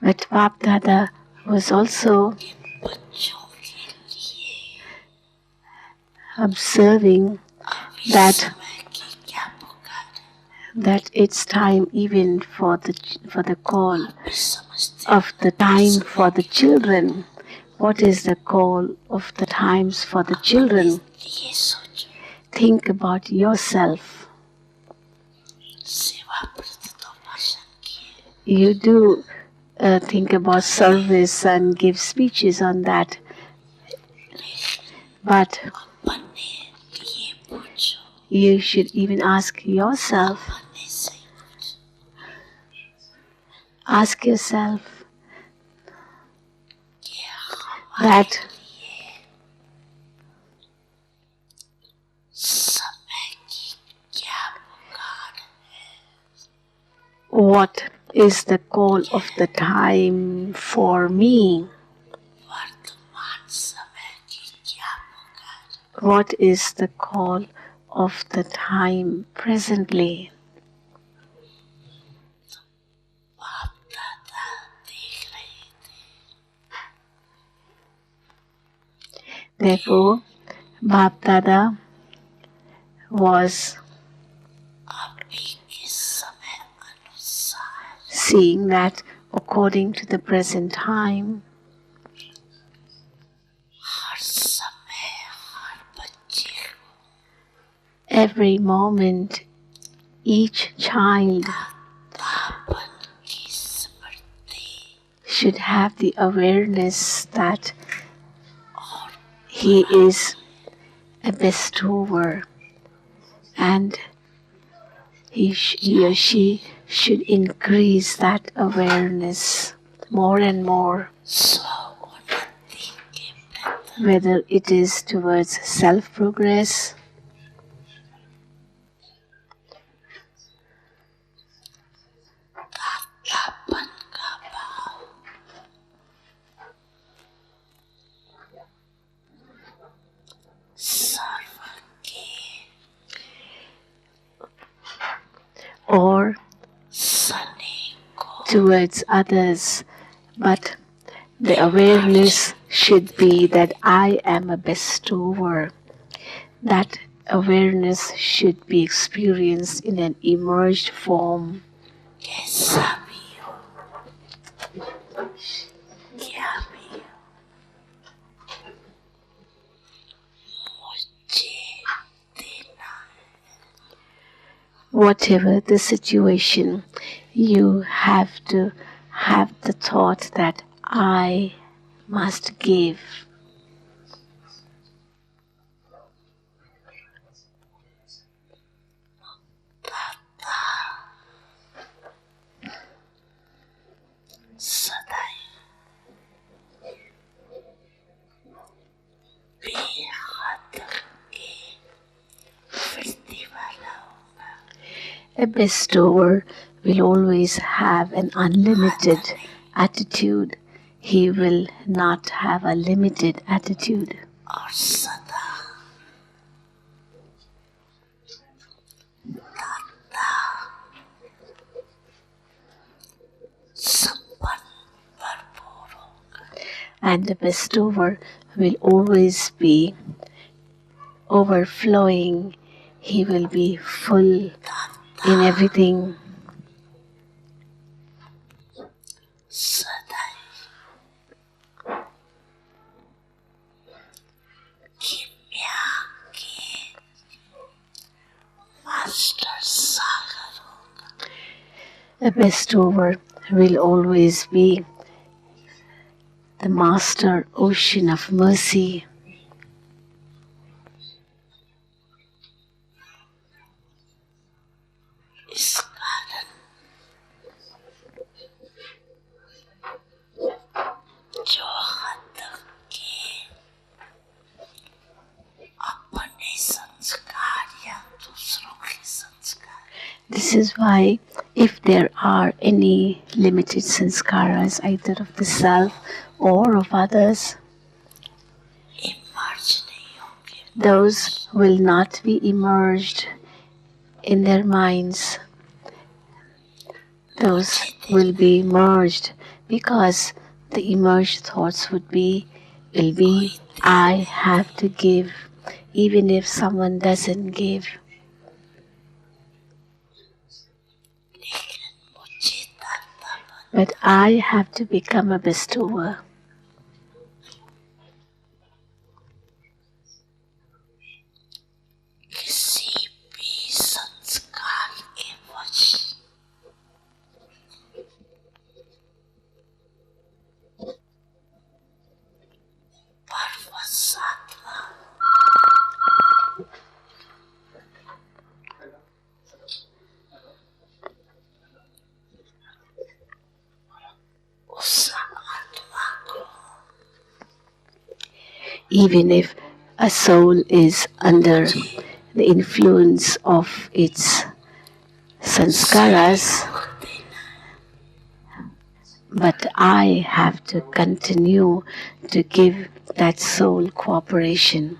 But Bap Dada was also observing that it's time even for the call of the time for the children. What is the call of the times for the children? Think about yourself. You do think about service and give speeches on that. But you should even ask yourself that what is the call of the time for me? What is the call of the time presently? Therefore, Bap Dada was seeing that according to the present time, every moment, each child should have the awareness that he is a bestower and he or she should increase that awareness more and more, whether it is towards self-progress or towards others, but the awareness should be that I am a bestower. That awareness should be experienced in an emerged form. Whatever the situation, you have to have the thought that I must give. A bestower will always have an unlimited attitude. He will not have a limited attitude. And the bestower will always be overflowing. He will be full in everything. A bestower will always be the master ocean of mercy. This is why if there are any limited sanskaras, either of the self or of others, those will not be emerged in their minds. Those will be merged because the emerged thoughts will be, I have to give, even if someone doesn't give. But I have to become a bestower. Even if a soul is under the influence of its sanskaras, but I have to continue to give that soul cooperation.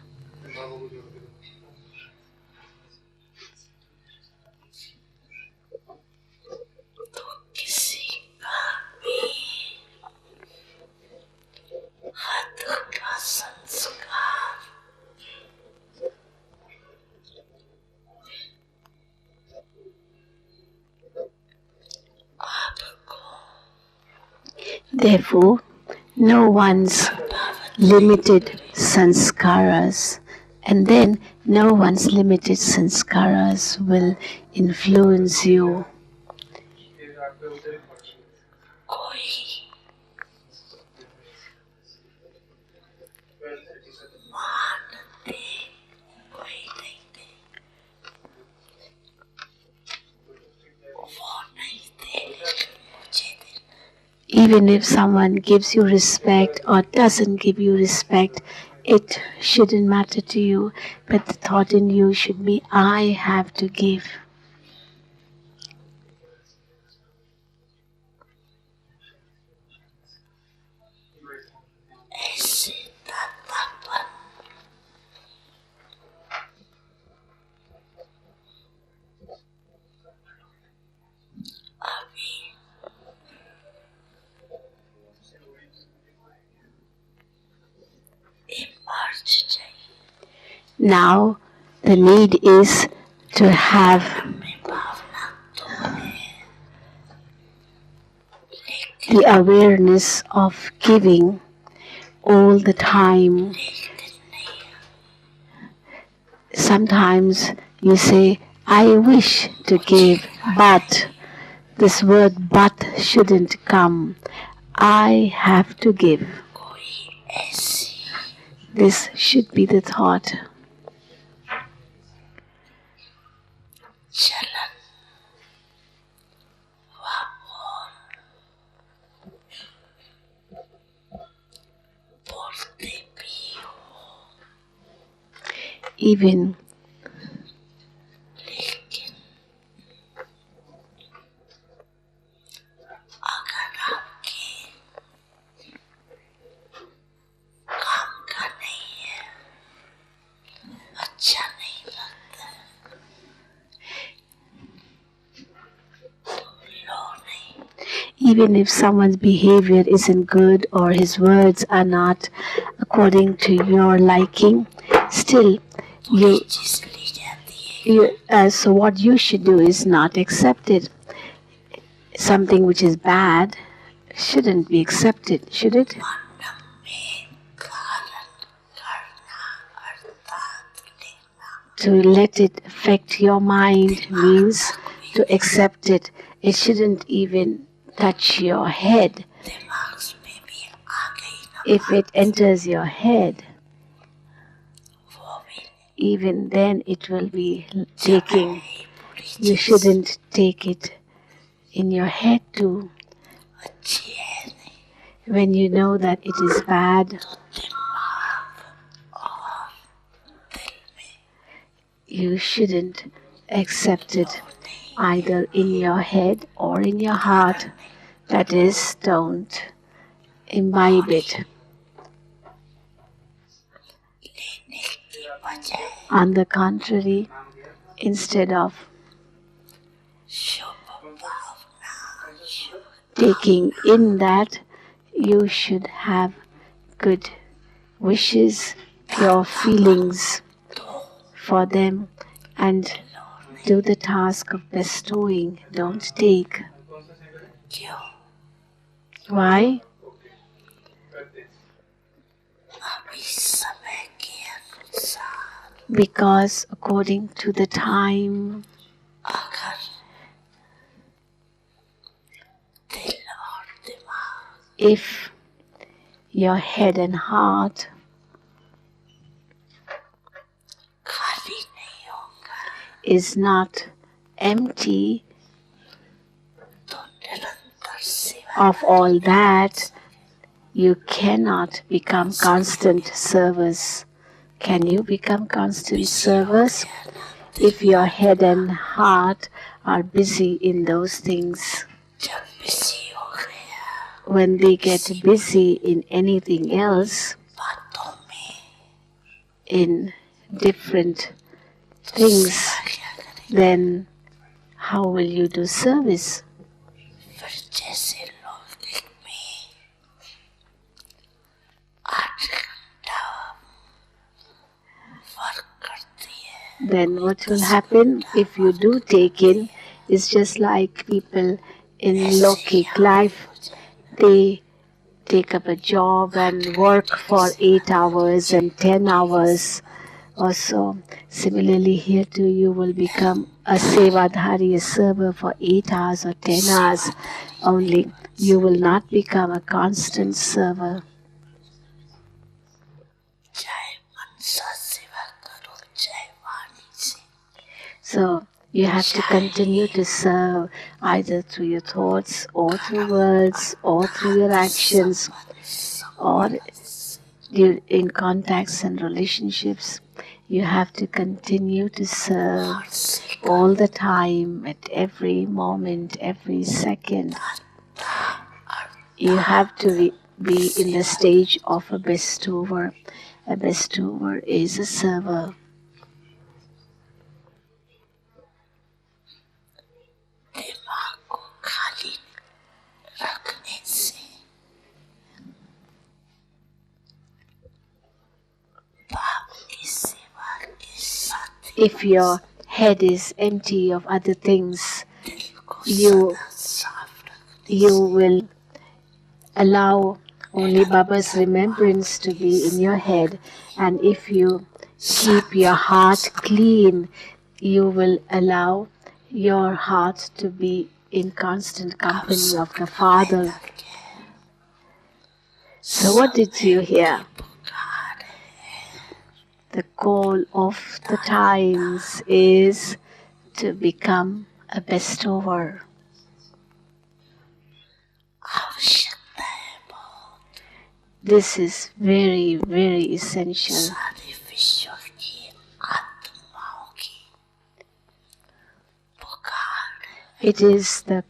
Therefore, no one's limited sanskaras, and then no one's limited sanskaras will influence you. Even if someone gives you respect or doesn't give you respect, it shouldn't matter to you, but the thought in you should be, I have to give. Now, the need is to have the awareness of giving all the time. Sometimes you say, I wish to give, but this word but shouldn't come. I have to give. This should be the thought. Even even if someone's behavior isn't good or his words are not according to your liking, still so what you should do is not accept it. Something which is bad shouldn't be accepted, should it? To let it affect your mind means to accept it. It shouldn't even touch your head. If it enters your head, even then it will be taking. You shouldn't take it in your head too. When you know that it is bad, you shouldn't accept it either in your head or in your heart. That is, don't imbibe it. On the contrary, instead of taking in that you should have good wishes, pure feelings for them, and do the task of bestowing. Don't take. Why? Because according to the time, if your head and heart is not empty of all that, you cannot become constant servers. Can you become constant servers? If your head and heart are busy in those things, when they get busy in anything else, in different things, then how will you do service? Then what will happen if you do take in? It's just like people in Lokik life. They take up a job and work for 8 hours and 10 hours or so. Similarly, here too you will become a sevadhari, a server for 8 hours or 10 hours only. You will not become a constant server. So you have to continue to serve either through your thoughts or through words or through your actions or in contacts and relationships. You have to continue to serve all the time, at every moment, every second. You have to be in the stage of a bestower. A bestower is a server. If your head is empty of other things, you will allow only Baba's remembrance to be in your head. And if you keep your heart clean, you will allow your heart to be in constant company of the Father. So what did you hear? The call of the times is to become a bestower. This is very, very essential. It is the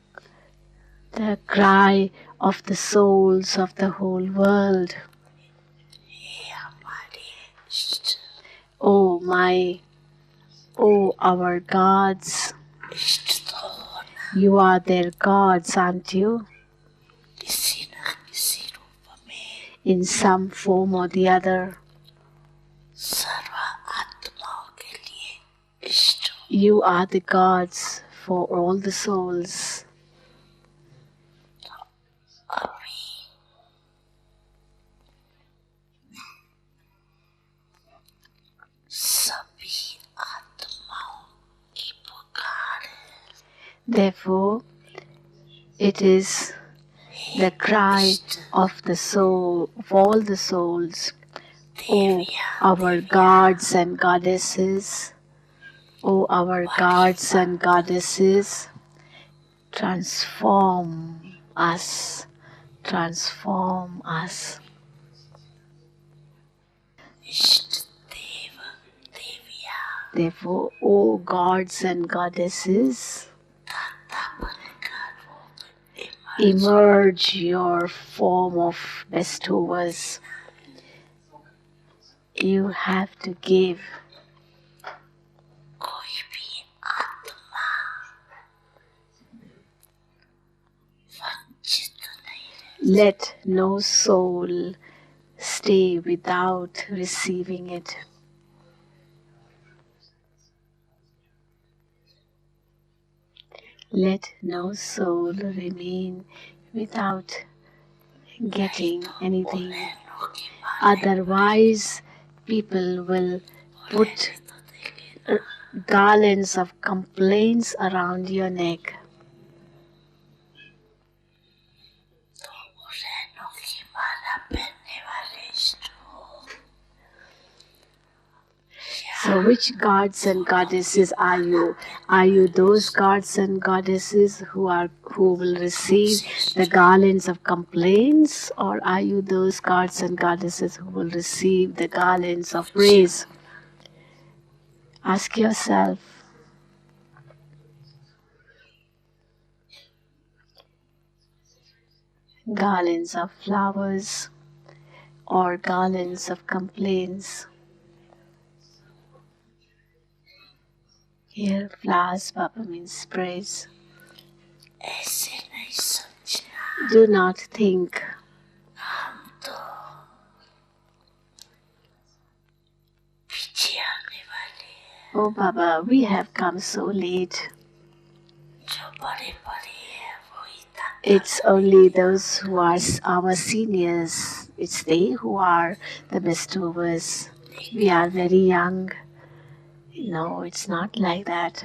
cry of the souls of the whole world. Oh our gods, you are their gods, aren't you? In some form or the other. You are the gods for all the souls. Therefore, it is the cry of the soul, of all the souls. O our gods and goddesses, O our gods and goddesses, transform us, transform us. Therefore, O gods and goddesses, emerge your form of bestowers. You have to give. Let no soul stay without receiving it. Let no soul remain without getting anything. Otherwise, people will put garlands of complaints around your neck. So which gods and goddesses are you? Are you those gods and goddesses who will receive the garlands of complaints, or are you those gods and goddesses who will receive the garlands of praise? Ask yourself. Garlands of flowers or garlands of complaints. Here, flowers, Papa, means praise. Do not think. Oh, Baba, we have come so late. It's only those who are our seniors. It's they who are the bestowers. We are very young. No, it's not like that.